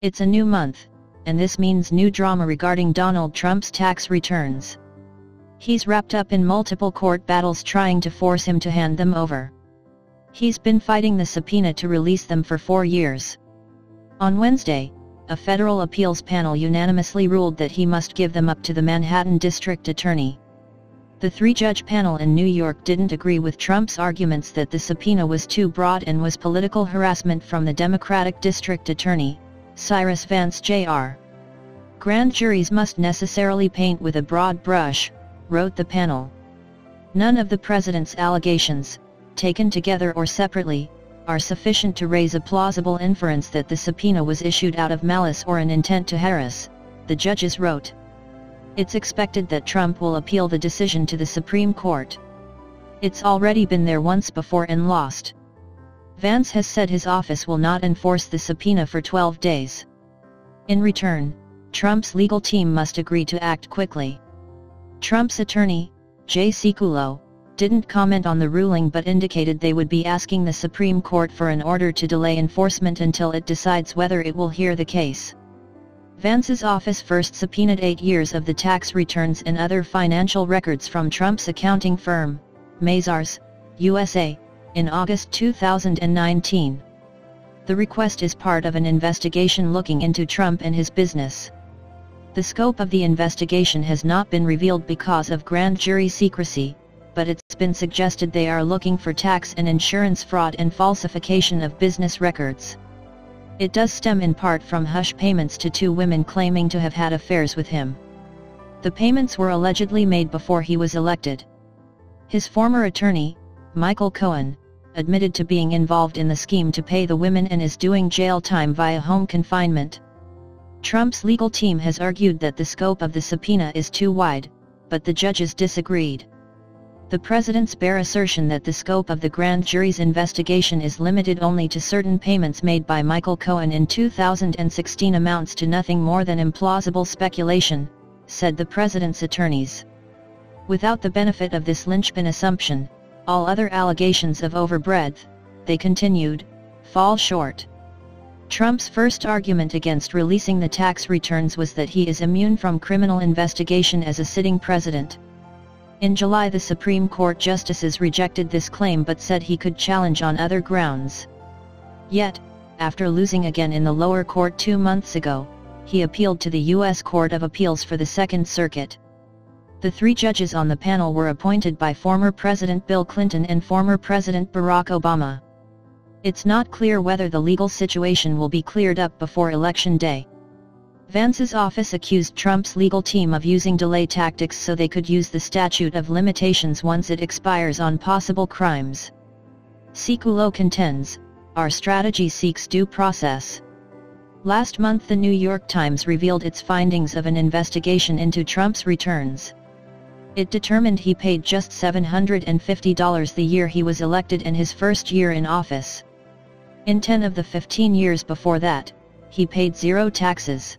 It's a new month, and this means new drama regarding Donald Trump's tax returns. He's wrapped up in multiple court battles trying to force him to hand them over. He's been fighting the subpoena to release them for 4 years. On Wednesday, a federal appeals panel unanimously ruled that he must give them up to the Manhattan District Attorney. The 3-judge panel in New York didn't agree with Trump's arguments that the subpoena was too broad and was political harassment from the Democratic District Attorney, Cyrus Vance Jr. Grand juries must necessarily paint with a broad brush, wrote the panel. None of the president's allegations, taken together or separately, are sufficient to raise a plausible inference that the subpoena was issued out of malice or an intent to harass, the judges wrote. It's expected that Trump will appeal the decision to the Supreme Court. It's already been there once before and lost. Vance has said his office will not enforce the subpoena for 12 days. In return, Trump's legal team must agree to act quickly. Trump's attorney, J. Sekulow, didn't comment on the ruling but indicated they would be asking the Supreme Court for an order to delay enforcement until it decides whether it will hear the case. Vance's office first subpoenaed 8 years of the tax returns and other financial records from Trump's accounting firm, Mazars, USA, in August 2019. The request is part of an investigation looking into Trump and his business. The scope of the investigation has not been revealed because of grand jury secrecy, but it's been suggested they are looking for tax and insurance fraud and falsification of business records. It does stem in part from hush payments to 2 women claiming to have had affairs with him. The payments were allegedly made before he was elected. His former attorney, Michael Cohen, admitted to being involved in the scheme to pay the women and is doing jail time via home confinement. Trump's legal team has argued that the scope of the subpoena is too wide, but the judges disagreed. The president's bare assertion that the scope of the grand jury's investigation is limited only to certain payments made by Michael Cohen in 2016 amounts to nothing more than implausible speculation, said the president's attorneys. Without the benefit of this linchpin assumption, all other allegations of overbreadth, they continued, fall short. Trump's first argument against releasing the tax returns was that he is immune from criminal investigation as a sitting president. In July, the Supreme Court justices rejected this claim but said he could challenge on other grounds. Yet, after losing again in the lower court 2 months ago, he appealed to the U.S. Court of Appeals for the Second Circuit. The 3 judges on the panel were appointed by former President Bill Clinton and former President Barack Obama. It's not clear whether the legal situation will be cleared up before Election Day. Vance's office accused Trump's legal team of using delay tactics so they could use the statute of limitations once it expires on possible crimes. Sekulow contends, our strategy seeks due process. Last month, the New York Times revealed its findings of an investigation into Trump's returns. It determined he paid just $750 the year he was elected and his first year in office. In 10 of the 15 years before that, he paid 0 taxes.